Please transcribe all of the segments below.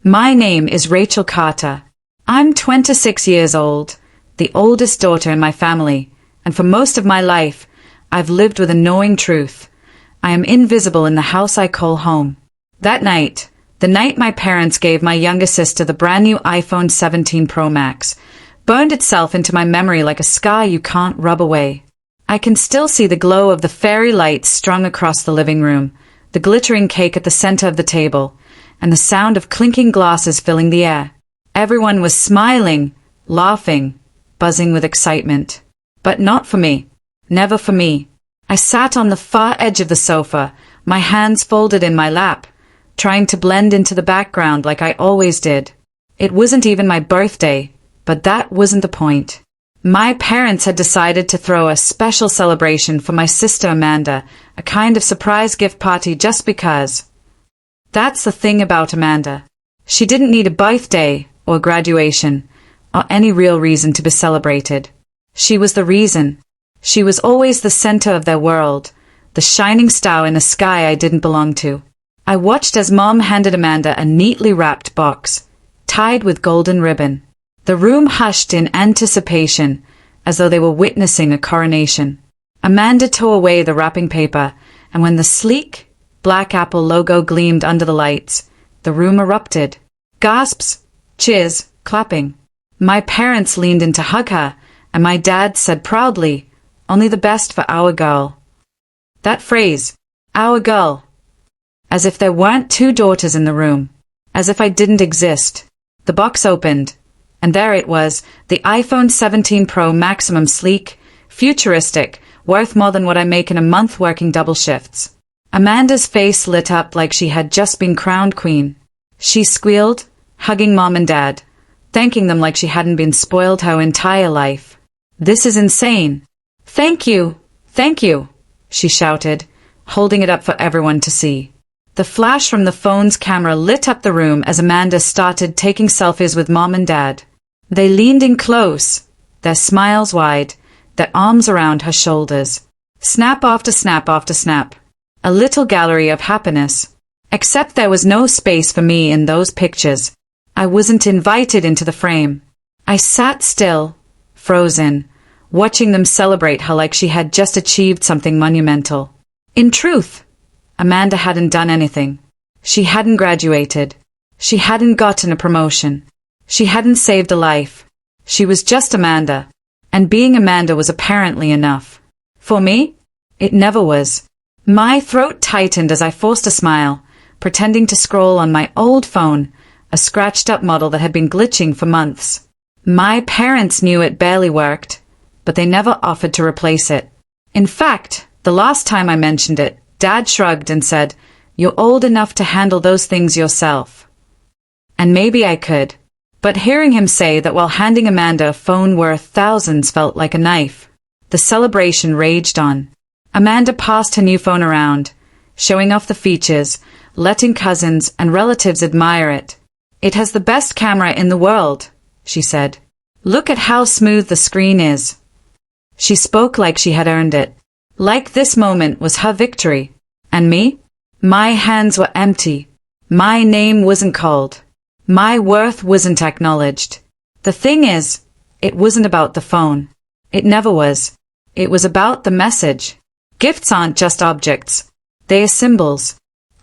My name is Rachel Carter. I'm 26 years old, the oldest daughter in my family, and for most of my life, I've lived with a knowing truth. I am invisible in the house I call home. That night, the night my parents gave my younger sister the brand new iPhone 17 Pro Max, burned itself into my memory like a scar you can't rub away. I can still see the glow of the fairy lights strung across the living room, the glittering cake at the center of the table, and the sound of clinking glasses filling the air. Everyone was smiling, laughing, buzzing with excitement. But not for me. Never for me. I sat on the far edge of the sofa, my hands folded in my lap, trying to blend into the background like I always did. It wasn't even my birthday, but that wasn't the point. My parents had decided to throw a special celebration for my sister Amanda, a kind of surprise gift party just because. That's the thing about Amanda. She didn't need a birthday, or graduation, or any real reason to be celebrated. She was the reason. She was always the center of their world, the shining star in a sky I didn't belong to. I watched as Mom handed Amanda a neatly wrapped box, tied with golden ribbon. The room hushed in anticipation, as though they were witnessing a coronation. Amanda tore away the wrapping paper, and when the sleek, black Apple logo gleamed under the lights, the room erupted. Gasps, cheers, clapping. My parents leaned in to hug her, and my dad said proudly, "Only the best for our girl." That phrase, our girl. As if there weren't two daughters in the room. As if I didn't exist. The box opened. And there it was, the iPhone 17 Pro Maximum, sleek, futuristic, worth more than what I make in a month working double shifts. Amanda's face lit up like she had just been crowned queen. She squealed, hugging Mom and Dad, thanking them like she hadn't been spoiled her entire life. "This is insane. Thank you, she shouted, holding it up for everyone to see. The flash from the phone's camera lit up the room as Amanda started taking selfies with Mom and Dad. They leaned in close, their smiles wide, their arms around her shoulders. Snap after snap after snap. A little gallery of happiness. Except there was no space for me in those pictures. I wasn't invited into the frame. I sat still, frozen, watching them celebrate her like she had just achieved something monumental. In truth, Amanda hadn't done anything. She hadn't graduated. She hadn't gotten a promotion. She hadn't saved a life. She was just Amanda. And being Amanda was apparently enough. For me, it never was. My throat tightened as I forced a smile, pretending to scroll on my old phone, a scratched-up model that had been glitching for months. My parents knew it barely worked, but they never offered to replace it. In fact, the last time I mentioned it, Dad shrugged and said, "You're old enough to handle those things yourself." And maybe I could. But hearing him say that while handing Amanda a phone worth thousands felt like a knife, the celebration raged on. Amanda passed her new phone around, showing off the features, letting cousins and relatives admire it. "It has the best camera in the world," she said. "Look at how smooth the screen is." She spoke like she had earned it. Like this moment was her victory. And me? My hands were empty. My name wasn't called. My worth wasn't acknowledged. The thing is, it wasn't about the phone. It never was. It was about the message. Gifts aren't just objects. They are symbols.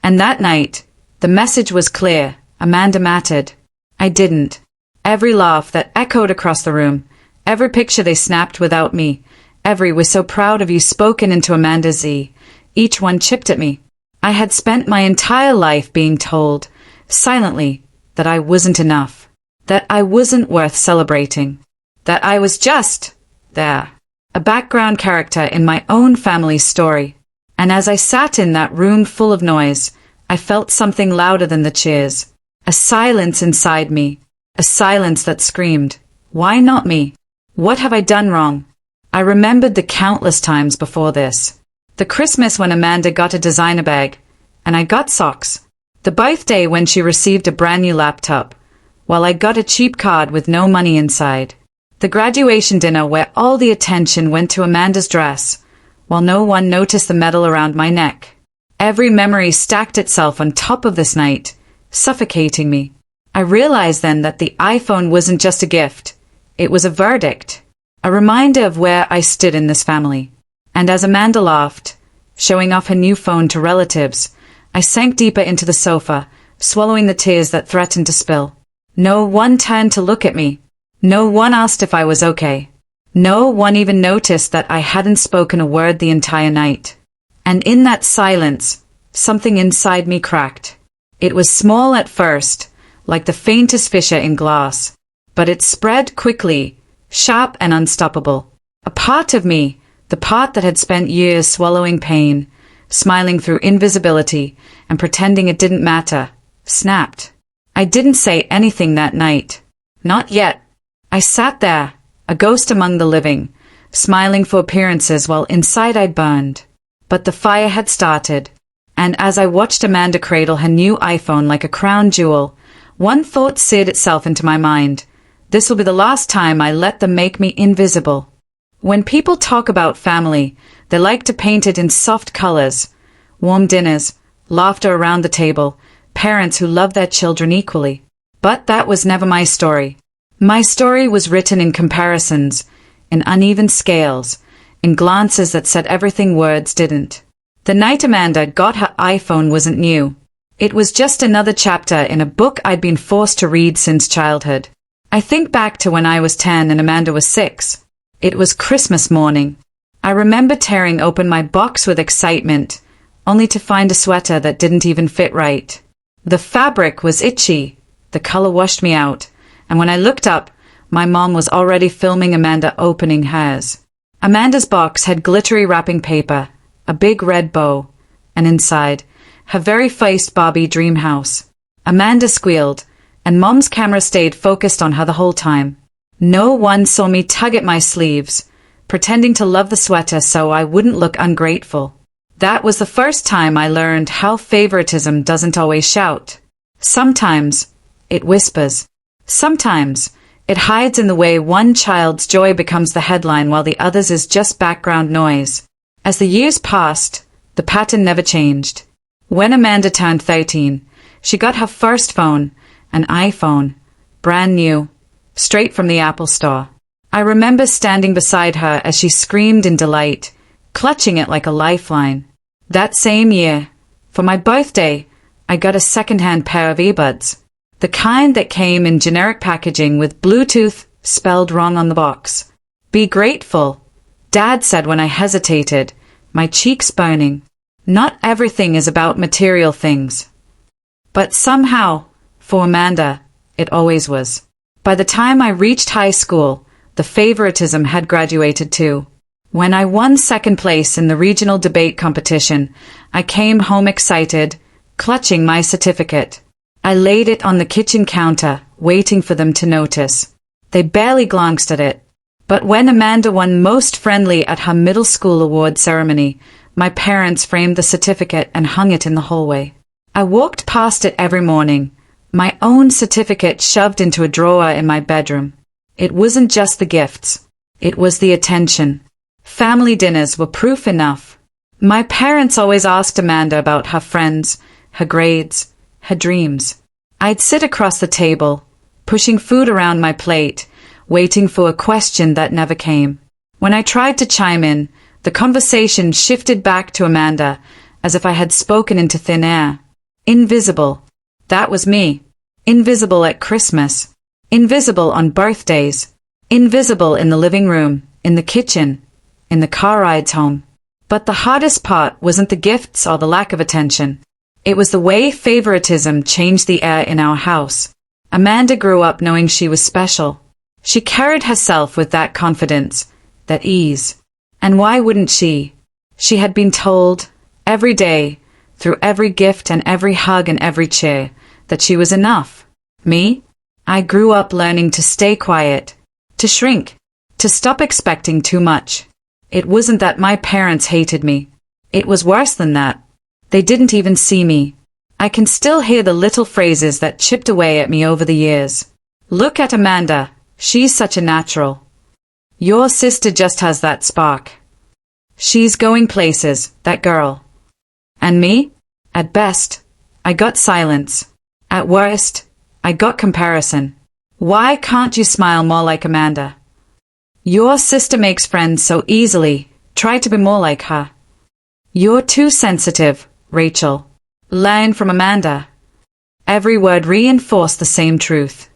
And that night, the message was clear. Amanda mattered. I didn't. Every laugh that echoed across the room, every picture they snapped without me, every "we're so proud of you" spoken into Amanda's ear, each one chipped at me. I had spent my entire life being told, silently, that I wasn't enough, that I wasn't worth celebrating, that I was just there, a background character in my own family's story. And as I sat in that room full of noise, I felt something louder than the cheers, a silence inside me, a silence that screamed, "Why not me? What have I done wrong?" I remembered the countless times before this. The Christmas when Amanda got a designer bag, and I got socks. The birthday when she received a brand new laptop, while I got a cheap card with no money inside. The graduation dinner where all the attention went to Amanda's dress, while no one noticed the medal around my neck. Every memory stacked itself on top of this night, suffocating me. I realized then that the iPhone wasn't just a gift. It was a verdict. A reminder of where I stood in this family. And as Amanda laughed, showing off her new phone to relatives, I sank deeper into the sofa, swallowing the tears that threatened to spill. No one turned to look at me. No one asked if I was okay. No one even noticed that I hadn't spoken a word the entire night. And in that silence, something inside me cracked. It was small at first, like the faintest fissure in glass, but it spread quickly, sharp and unstoppable. A part of me, the part that had spent years swallowing pain, smiling through invisibility, and pretending it didn't matter, snapped. I didn't say anything that night. Not yet. I sat there, a ghost among the living, smiling for appearances while inside I burned. But the fire had started, and as I watched Amanda cradle her new iPhone like a crown jewel, one thought seared itself into my mind. This will be the last time I let them make me invisible. When people talk about family, they like to paint it in soft colors. Warm dinners, laughter around the table, parents who love their children equally. But that was never my story. My story was written in comparisons, in uneven scales, in glances that said everything words didn't. The night Amanda got her iPhone wasn't new. It was just another chapter in a book I'd been forced to read since childhood. I think back to when I was 10 and Amanda was 6. It was Christmas morning. I remember tearing open my box with excitement, only to find a sweater that didn't even fit right. The fabric was itchy, the color washed me out, and when I looked up, my mom was already filming Amanda opening hers. Amanda's box had glittery wrapping paper, a big red bow, and inside, her very faced Barbie dream house. Amanda squealed, and Mom's camera stayed focused on her the whole time. No one saw me tug at my sleeves, pretending to love the sweater so I wouldn't look ungrateful. That was the first time I learned how favoritism doesn't always shout. Sometimes, it whispers. Sometimes, it hides in the way one child's joy becomes the headline while the other's is just background noise. As the years passed, the pattern never changed. When Amanda turned 13, she got her first phone, an iPhone, brand new, straight from the Apple Store. I remember standing beside her as she screamed in delight, clutching it like a lifeline. That same year, for my birthday, I got a second-hand pair of earbuds. The kind that came in generic packaging with Bluetooth spelled wrong on the box. Be grateful, Dad said when I hesitated, my cheeks burning. Not everything is about material things. But somehow, for Amanda, it always was. By the time I reached high school, the favoritism had graduated too. When I won second place in the regional debate competition, I came home excited, clutching my certificate. I laid it on the kitchen counter, waiting for them to notice. They barely glanced at it. But when Amanda won Most Friendly at her middle school award ceremony, my parents framed the certificate and hung it in the hallway. I walked past it every morning, my own certificate shoved into a drawer in my bedroom. It wasn't just the gifts. It was the attention. Family dinners were proof enough. My parents always asked Amanda about her friends, her grades, her dreams. I'd sit across the table, pushing food around my plate, waiting for a question that never came. When I tried to chime in, the conversation shifted back to Amanda, as if I had spoken into thin air. Invisible. That was me. Invisible at Christmas. Invisible on birthdays. Invisible in the living room, in the kitchen, in the car rides home. But the hardest part wasn't the gifts or the lack of attention. It was the way favoritism changed the air in our house. Amanda grew up knowing she was special. She carried herself with that confidence, that ease. And why wouldn't she? She had been told, every day, through every gift and every hug and every cheer, that she was enough. Me? I grew up learning to stay quiet, to shrink, to stop expecting too much. It wasn't that my parents hated me. It was worse than that. They didn't even see me. I can still hear the little phrases that chipped away at me over the years. Look at Amanda. She's such a natural. Your sister just has that spark. She's going places, that girl. And me? At best, I got silence. At worst, I got comparison. Why can't you smile more like Amanda? Your sister makes friends so easily. Try to be more like her. You're too sensitive, Rachel. Learn from Amanda. Every word reinforced the same truth.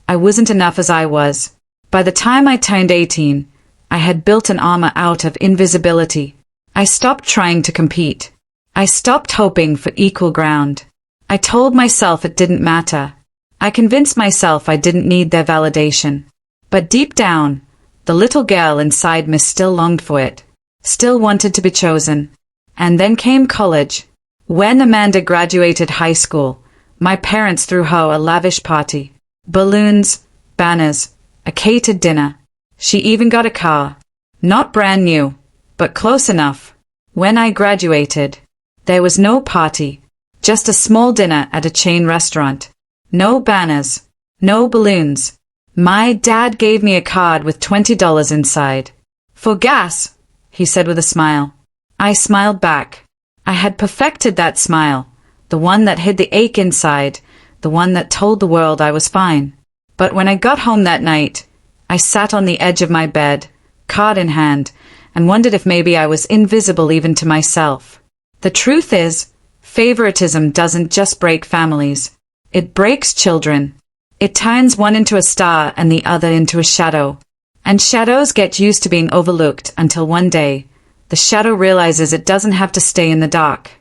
I wasn't enough as I was. By the time I turned 18, I had built an armor out of invisibility. I stopped trying to compete. I stopped hoping for equal ground. I told myself it didn't matter. I convinced myself I didn't need their validation. But deep down, the little girl inside me still longed for it, still wanted to be chosen. And then came college. When Amanda graduated high school, my parents threw her a lavish party. Balloons, banners, a catered dinner. She even got a car. Not brand new, but close enough. When I graduated, there was no party, just a small dinner at a chain restaurant. No banners, no balloons. My dad gave me a card with $20 inside. For gas, he said with a smile. I smiled back. I had perfected that smile, the one that hid the ache inside, the one that told the world I was fine. But when I got home that night, I sat on the edge of my bed, card in hand, and wondered if maybe I was invisible even to myself. The truth is, favoritism doesn't just break families. It breaks children. It turns one into a star and the other into a shadow. And shadows get used to being overlooked until one day, the shadow realizes it doesn't have to stay in the dark.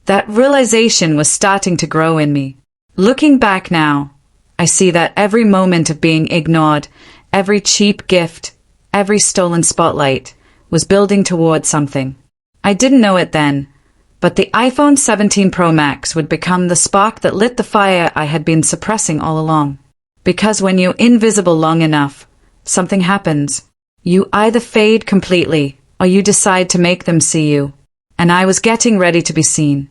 That realization was starting to grow in me. Looking back now, I see that every moment of being ignored, every cheap gift, every stolen spotlight, was building towards something. I didn't know it then, but the iPhone 17 Pro Max would become the spark that lit the fire I had been suppressing all along. Because when you're invisible long enough, something happens. You either fade completely, or you decide to make them see you. And I was getting ready to be seen.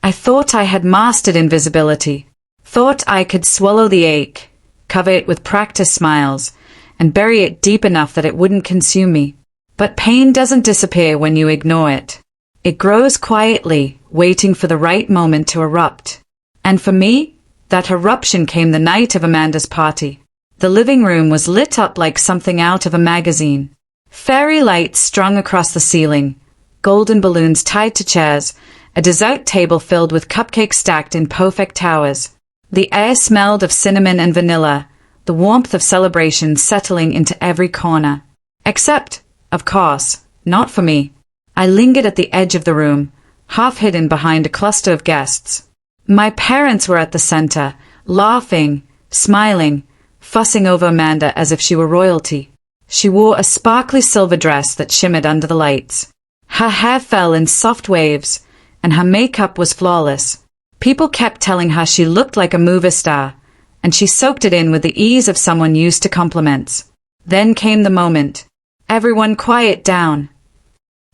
I thought I had mastered invisibility. Thought I could swallow the ache, cover it with practice smiles, and bury it deep enough that it wouldn't consume me. But pain doesn't disappear when you ignore it. It grows quietly, waiting for the right moment to erupt. And for me, that eruption came the night of Amanda's party. The living room was lit up like something out of a magazine. Fairy lights strung across the ceiling, golden balloons tied to chairs, a dessert table filled with cupcakes stacked in perfect towers. The air smelled of cinnamon and vanilla, the warmth of celebration settling into every corner. Except, of course, not for me. I lingered at the edge of the room, half hidden behind a cluster of guests. My parents were at the center, laughing, smiling, fussing over Amanda as if she were royalty. She wore a sparkly silver dress that shimmered under the lights. Her hair fell in soft waves, and her makeup was flawless. People kept telling her she looked like a movie star, and she soaked it in with the ease of someone used to compliments. Then came the moment. Everyone quiet down.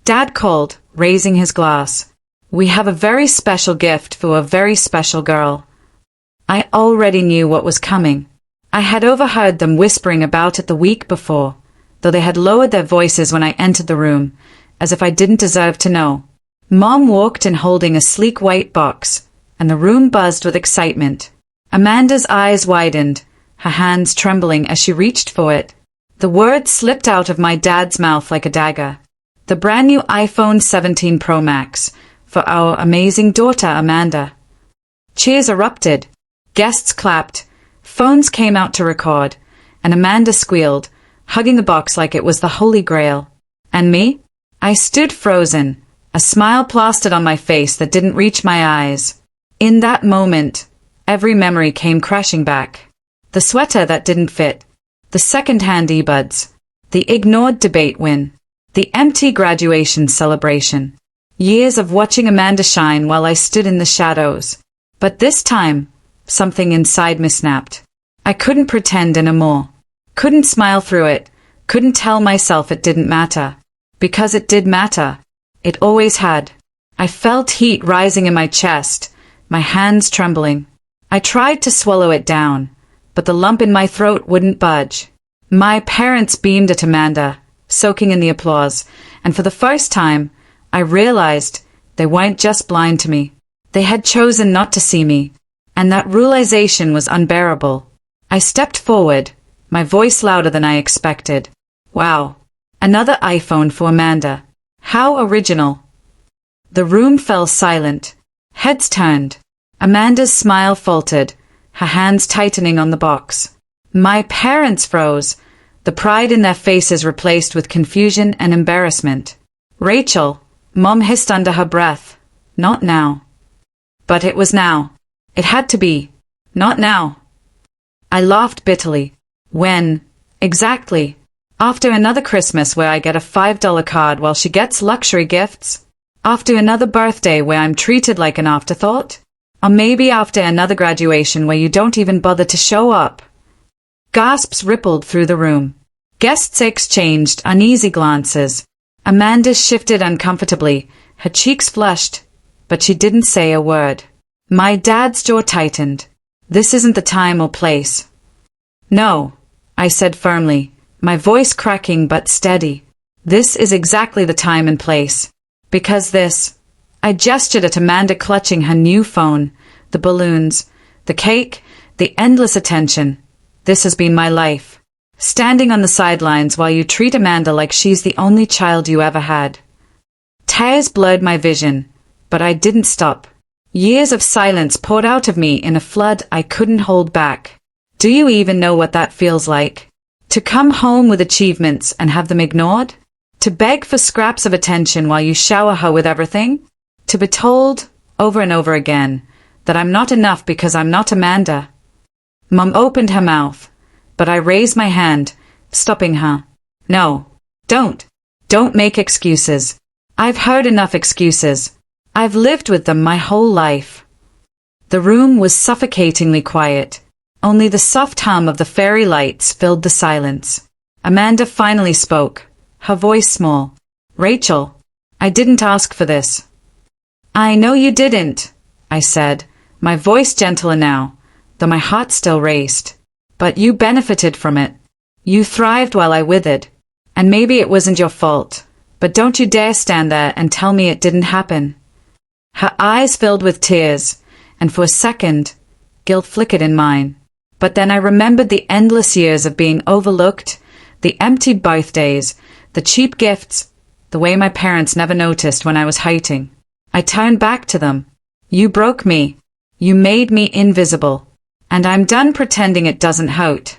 Dad called, raising his glass. We have a very special gift for a very special girl. I already knew what was coming. I had overheard them whispering about it the week before, though they had lowered their voices when I entered the room, as if I didn't deserve to know. Mom walked in holding a sleek white box, and the room buzzed with excitement. Amanda's eyes widened, her hands trembling as she reached for it. The words slipped out of my dad's mouth like a dagger. The brand new iPhone 17 Pro Max, for our amazing daughter Amanda. Cheers erupted. Guests clapped. Phones came out to record, and Amanda squealed, hugging the box like it was the Holy Grail. And me? I stood frozen, a smile plastered on my face that didn't reach my eyes. In that moment, every memory came crashing back. The sweater that didn't fit, the second-hand earbuds, the ignored debate win, the empty graduation celebration. Years of watching Amanda shine while I stood in the shadows. But this time, something inside me snapped. I couldn't pretend anymore. Couldn't smile through it. Couldn't tell myself it didn't matter. Because it did matter. It always had. I felt heat rising in my chest, my hands trembling. I tried to swallow it down, but the lump in my throat wouldn't budge. My parents beamed at Amanda, soaking in the applause, and for the first time, I realized they weren't just blind to me. They had chosen not to see me, and that realization was unbearable. I stepped forward, my voice louder than I expected. Wow. Another iPhone for Amanda. How original. The room fell silent. Heads turned. Amanda's smile faltered, her hands tightening on the box. My parents froze, the pride in their faces replaced with confusion and embarrassment. Rachel, Mom hissed under her breath. Not now. But it was now. It had to be. Not now. I laughed bitterly. When? Exactly. After another Christmas where I get a $5 card while she gets luxury gifts? After another birthday where I'm treated like an afterthought? Or maybe after another graduation where you don't even bother to show up? Gasps rippled through the room. Guests exchanged uneasy glances. Amanda shifted uncomfortably, her cheeks flushed, but she didn't say a word. My dad's jaw tightened. This isn't the time or place. No, I said firmly, my voice cracking but steady. This is exactly the time and place. Because this. I gestured at Amanda clutching her new phone, the balloons, the cake, the endless attention. This has been my life. Standing on the sidelines while you treat Amanda like she's the only child you ever had. Tears blurred my vision, but I didn't stop. Years of silence poured out of me in a flood I couldn't hold back. Do you even know what that feels like? To come home with achievements and have them ignored? To beg for scraps of attention while you shower her with everything? To be told, over and over again, that I'm not enough because I'm not Amanda? Mum opened her mouth, but I raised my hand, stopping her. No, don't. Don't make excuses. I've heard enough excuses. I've lived with them my whole life. The room was suffocatingly quiet. Only the soft hum of the fairy lights filled the silence. Amanda finally spoke, her voice small. Rachel, I didn't ask for this. I know you didn't, I said, my voice gentler now, though my heart still raced. But you benefited from it. You thrived while I withered. And maybe it wasn't your fault, but don't you dare stand there and tell me it didn't happen. Her eyes filled with tears, and for a second, guilt flickered in mine. But then I remembered the endless years of being overlooked, the empty birthdays, the cheap gifts, the way my parents never noticed when I was hiding. I turned back to them. You broke me. You made me invisible. And I'm done pretending it doesn't hurt.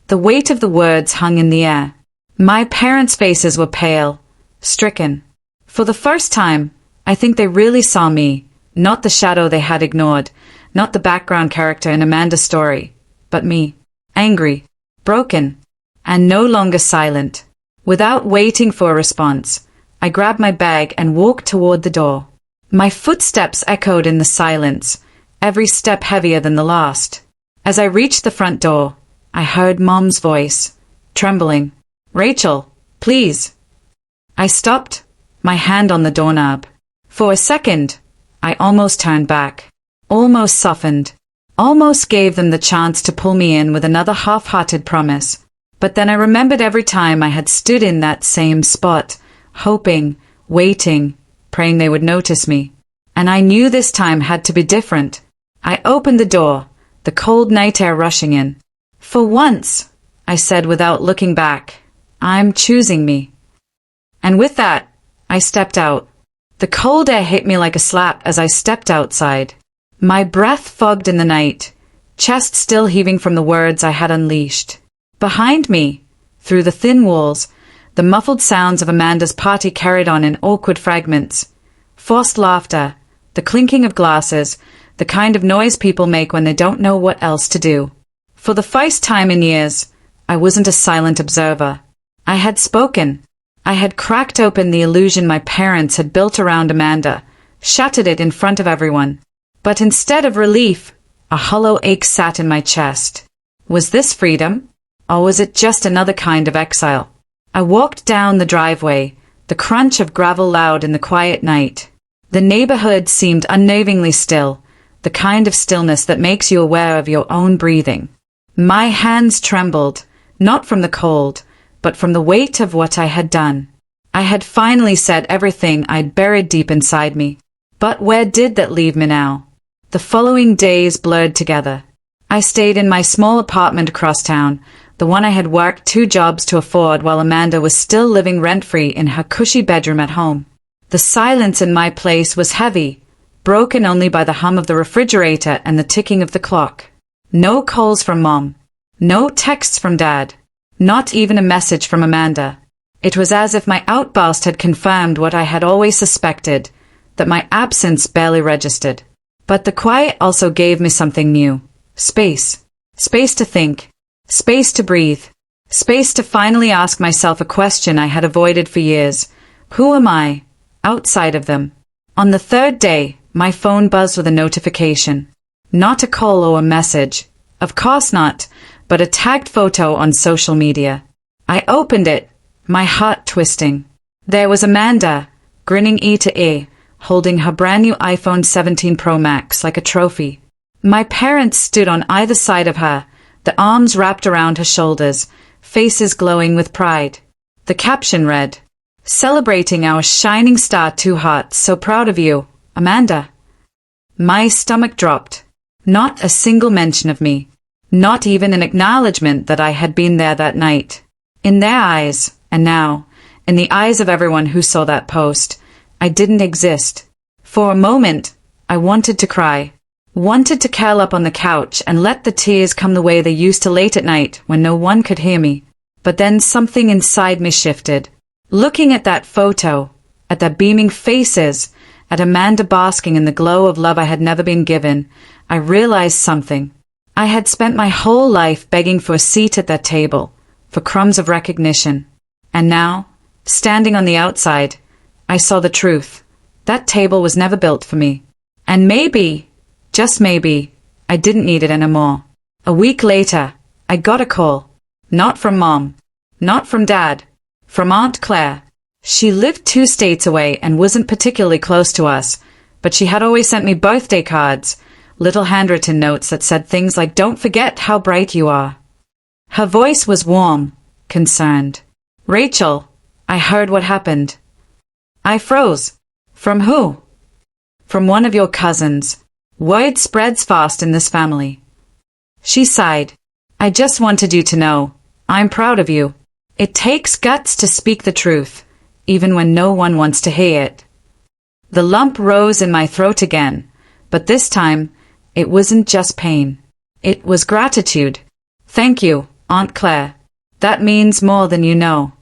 The weight of the words hung in the air. My parents' faces were pale, stricken. For the first time, I think they really saw me, not the shadow they had ignored, not the background character in Amanda's story, but me, angry, broken, and no longer silent. Without waiting for a response, I grabbed my bag and walked toward the door. My footsteps echoed in the silence, every step heavier than the last. As I reached the front door, I heard Mom's voice, trembling. Rachel, please. I stopped, my hand on the doorknob. For a second, I almost turned back, almost softened, almost gave them the chance to pull me in with another half-hearted promise. But then I remembered every time I had stood in that same spot, hoping, waiting, praying they would notice me. And I knew this time had to be different. I opened the door, the cold night air rushing in. For once, I said without looking back, I'm choosing me. And with that, I stepped out. The cold air hit me like a slap as I stepped outside. My breath fogged in the night, chest still heaving from the words I had unleashed. Behind me, through the thin walls, the muffled sounds of Amanda's party carried on in awkward fragments. Forced laughter, the clinking of glasses, the kind of noise people make when they don't know what else to do. For the first time in years, I wasn't a silent observer. I had spoken. I had cracked open the illusion my parents had built around Amanda, shattered it in front of everyone. But instead of relief, a hollow ache sat in my chest. Was this freedom? Or was it just another kind of exile? I walked down the driveway, the crunch of gravel loud in the quiet night. The neighborhood seemed unnervingly still, the kind of stillness that makes you aware of your own breathing. My hands trembled, not from the cold, but from the weight of what I had done. I had finally said everything I'd buried deep inside me. But where did that leave me now? The following days blurred together. I stayed in my small apartment across town, the one I had worked 2 jobs to afford while Amanda was still living rent-free in her cushy bedroom at home. The silence in my place was heavy, broken only by the hum of the refrigerator and the ticking of the clock. No calls from Mom. No texts from Dad. Not even a message from Amanda. It was as if my outburst had confirmed what I had always suspected, that my absence barely registered. But the quiet also gave me something new. Space. Space to think. Space to breathe. Space to finally ask myself a question I had avoided for years. Who am I, outside of them? On the 3rd day, my phone buzzed with a notification. Not a call or a message. Of course not, but a tagged photo on social media. I opened it, my heart twisting. There was Amanda, grinning ear to ear, holding her brand new iPhone 17 Pro Max like a trophy. My parents stood on either side of her, the arms wrapped around her shoulders, faces glowing with pride. The caption read, "Celebrating our shining star 2 hearts, so proud of you, Amanda." My stomach dropped. Not a single mention of me. Not even an acknowledgement that I had been there that night. In their eyes, and now, in the eyes of everyone who saw that post, I didn't exist. For a moment, I wanted to cry. Wanted to curl up on the couch and let the tears come the way they used to late at night when no one could hear me. But then something inside me shifted. Looking at that photo, at their beaming faces, at Amanda basking in the glow of love I had never been given, I realized something. I had spent my whole life begging for a seat at that table, for crumbs of recognition. And now, standing on the outside, I saw the truth. That table was never built for me. And maybe, just maybe, I didn't need it anymore. A week later, I got a call. Not from Mom. Not from Dad. From Aunt Claire. She lived 2 states away and wasn't particularly close to us, but she had always sent me birthday cards, little handwritten notes that said things like, "Don't forget how bright you are." Her voice was warm, concerned. "Rachel, I heard what happened." I froze. From who? From one of your cousins. Word spreads fast in this family. She sighed. "I just wanted you to know. I'm proud of you. It takes guts to speak the truth, even when no one wants to hear it." The lump rose in my throat again, but this time, it wasn't just pain. It was gratitude. "Thank you, Aunt Claire. That means more than you know."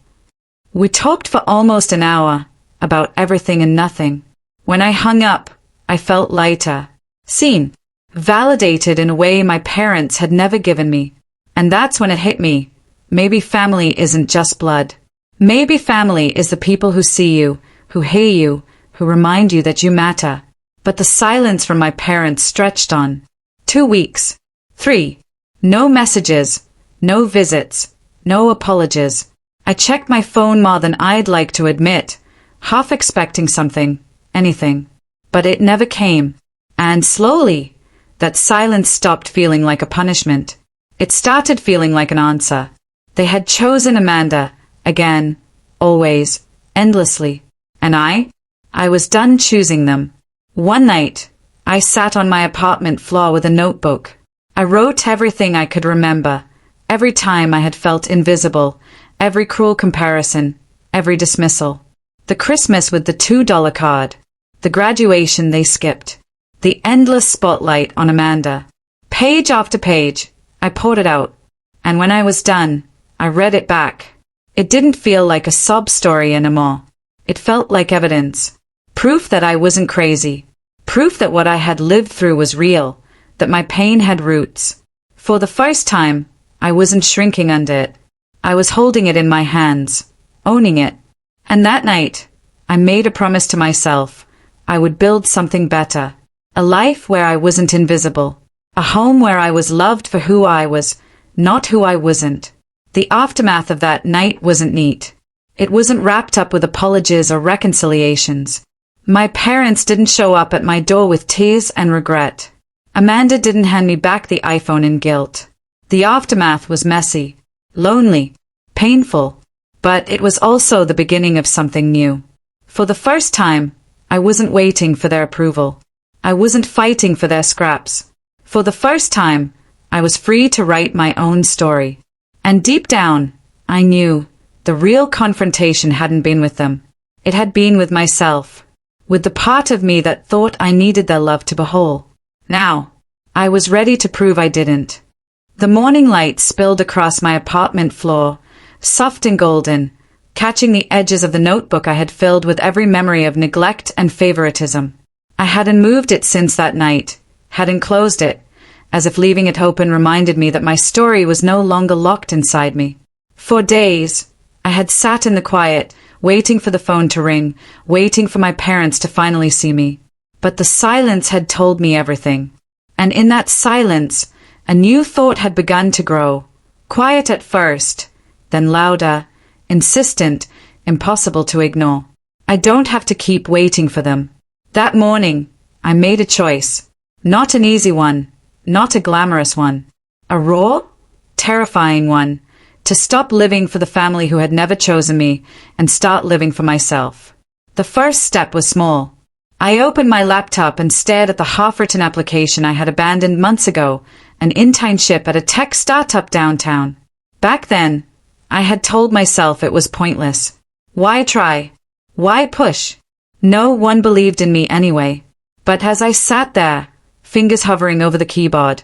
We talked for almost an hour, about everything and nothing. When I hung up, I felt lighter. Seen. Validated in a way my parents had never given me. And that's when it hit me. Maybe family isn't just blood. Maybe family is the people who see you, who hear you, who remind you that you matter. But the silence from my parents stretched on. 2 weeks. 3. No messages. No visits. No apologies. I checked my phone more than I'd like to admit, half expecting something, anything. But it never came. And slowly, that silence stopped feeling like a punishment. It started feeling like an answer. They had chosen Amanda, again, always, endlessly. And I was done choosing them. One night, I sat on my apartment floor with a notebook. I wrote everything I could remember, every time I had felt invisible, every cruel comparison, every dismissal. The Christmas with the $2 card, the graduation they skipped, the endless spotlight on Amanda. Page after page, I poured it out. And when I was done, I read it back. It didn't feel like a sob story anymore. It felt like evidence. Proof that I wasn't crazy. Proof that what I had lived through was real, that my pain had roots. For the first time, I wasn't shrinking under it. I was holding it in my hands, owning it. And that night, I made a promise to myself. I would build something better. A life where I wasn't invisible. A home where I was loved for who I was, not who I wasn't. The aftermath of that night wasn't neat. It wasn't wrapped up with apologies or reconciliations. My parents didn't show up at my door with tears and regret. Amanda didn't hand me back the iPhone in guilt. The aftermath was messy, lonely, painful, but it was also the beginning of something new. For the first time, I wasn't waiting for their approval. I wasn't fighting for their scraps. For the first time, I was free to write my own story. And deep down, I knew the real confrontation hadn't been with them. It had been with myself, with the part of me that thought I needed their love to be whole. Now, I was ready to prove I didn't. The morning light spilled across my apartment floor, soft and golden, catching the edges of the notebook I had filled with every memory of neglect and favoritism. I hadn't moved it since that night, hadn't closed it, as if leaving it open reminded me that my story was no longer locked inside me. For days, I had sat in the quiet, waiting for the phone to ring, waiting for my parents to finally see me. But the silence had told me everything. And in that silence, a new thought had begun to grow. Quiet at first, then louder, insistent, impossible to ignore. I don't have to keep waiting for them. That morning, I made a choice. Not an easy one, not a glamorous one. A raw, terrifying one. To stop living for the family who had never chosen me and start living for myself. The first step was small. I opened my laptop and stared at the half-written application I had abandoned months ago, an internship at a tech startup downtown. Back then, I had told myself it was pointless. Why try? Why push? No one believed in me anyway. But as I sat there, fingers hovering over the keyboard,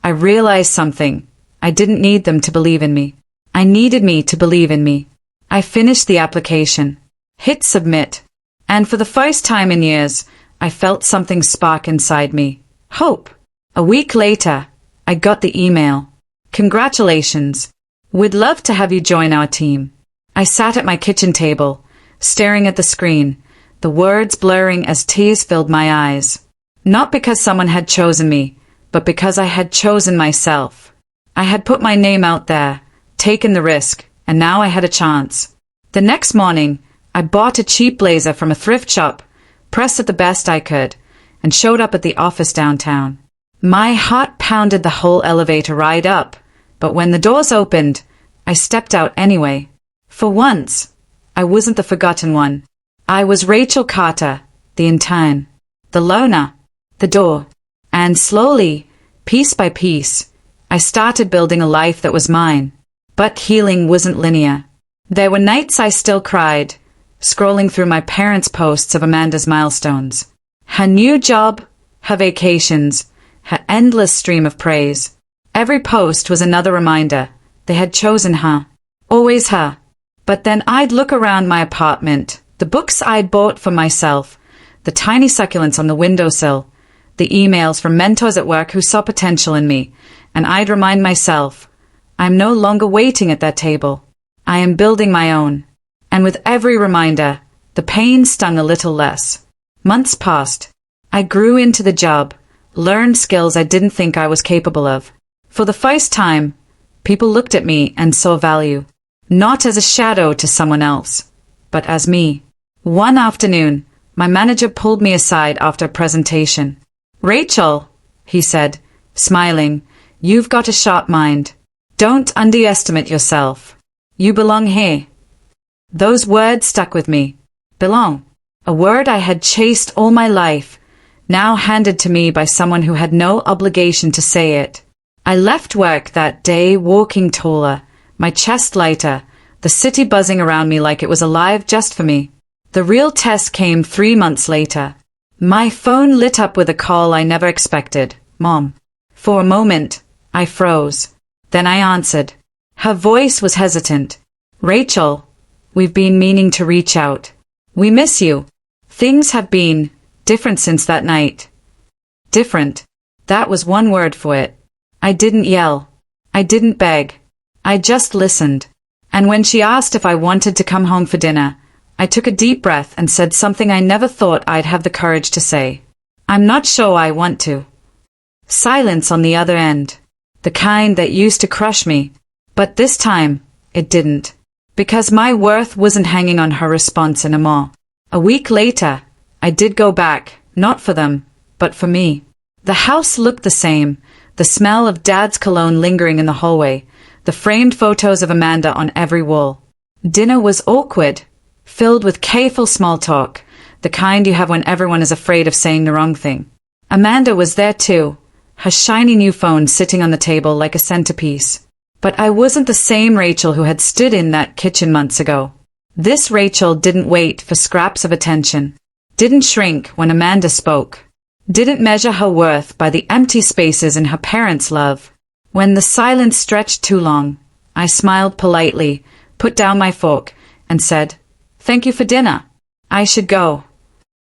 I realized something. I didn't need them to believe in me. I needed me to believe in me. I finished the application, hit submit, and for the first time in years, I felt something spark inside me. Hope. A week later, I got the email. Congratulations. We'd love to have you join our team. I sat at my kitchen table, staring at the screen, the words blurring as tears filled my eyes. Not because someone had chosen me, but because I had chosen myself. I had put my name out there, taken the risk, and now I had a chance. The next morning, I bought a cheap blazer from a thrift shop, pressed it the best I could, and showed up at the office downtown. My heart pounded the whole elevator ride up, but when the doors opened, I stepped out anyway. For once, I wasn't the forgotten one. I was Rachel Carter, the intern, the loner, the door. And slowly, piece by piece, I started building a life that was mine. But healing wasn't linear. There were nights I still cried, scrolling through my parents' posts of Amanda's milestones. Her new job, her vacations, her endless stream of praise. Every post was another reminder. They had chosen her. Always her. But then I'd look around my apartment, the books I'd bought for myself, the tiny succulents on the windowsill, the emails from mentors at work who saw potential in me, and I'd remind myself, I'm no longer waiting at that table. I am building my own. And with every reminder, the pain stung a little less. Months passed. I grew into the job, learned skills I didn't think I was capable of. For the first time, people looked at me and saw value. Not as a shadow to someone else, but as me. One afternoon, my manager pulled me aside after a presentation. Rachel, he said, smiling, you've got a sharp mind. Don't underestimate yourself. You belong here. Those words stuck with me. Belong. A word I had chased all my life, now handed to me by someone who had no obligation to say it. I left work that day walking taller, my chest lighter, the city buzzing around me like it was alive just for me. The real test came 3 months later. My phone lit up with a call I never expected. Mom. For a moment, I froze. Then I answered. Her voice was hesitant. Rachel, we've been meaning to reach out. We miss you. Things have been different since that night. Different. That was one word for it. I didn't yell. I didn't beg. I just listened. And when she asked if I wanted to come home for dinner, I took a deep breath and said something I never thought I'd have the courage to say. I'm not sure I want to. Silence on the other end. The kind that used to crush me. But this time, it didn't. Because my worth wasn't hanging on her response anymore. A week later, I did go back, not for them, but for me. The house looked the same, the smell of Dad's cologne lingering in the hallway, the framed photos of Amanda on every wall. Dinner was awkward, filled with careful small talk, the kind you have when everyone is afraid of saying the wrong thing. Amanda was there too, her shiny new phone sitting on the table like a centerpiece. But I wasn't the same Rachel who had stood in that kitchen months ago. This Rachel didn't wait for scraps of attention, didn't shrink when Amanda spoke, didn't measure her worth by the empty spaces in her parents' love. When the silence stretched too long, I smiled politely, put down my fork, and said, "Thank you for dinner. I should go."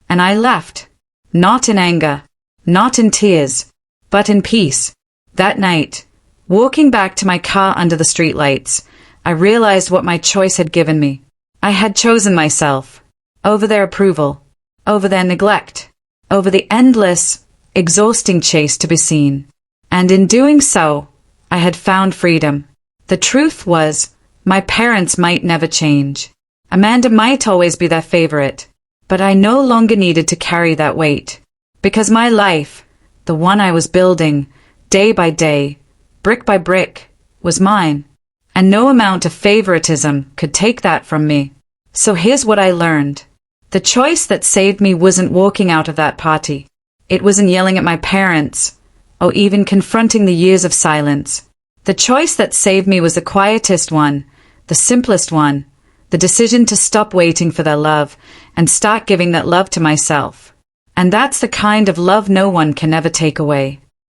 And I left. Not in anger, not in tears, but in peace. That night, walking back to my car under the streetlights, I realized what my choice had given me. I had chosen myself, over their approval, over their neglect, over the endless, exhausting chase to be seen. And in doing so, I had found freedom. The truth was, my parents might never change. Amanda might always be their favorite, but I no longer needed to carry that weight. Because my life, the one I was building, day by day, brick by brick, was mine. And no amount of favoritism could take that from me. So here's what I learned. The choice that saved me wasn't walking out of that party. It wasn't yelling at my parents, or even confronting the years of silence. The choice that saved me was the quietest one, the simplest one, the decision to stop waiting for their love and start giving that love to myself. And that's the kind of love no one can ever take away.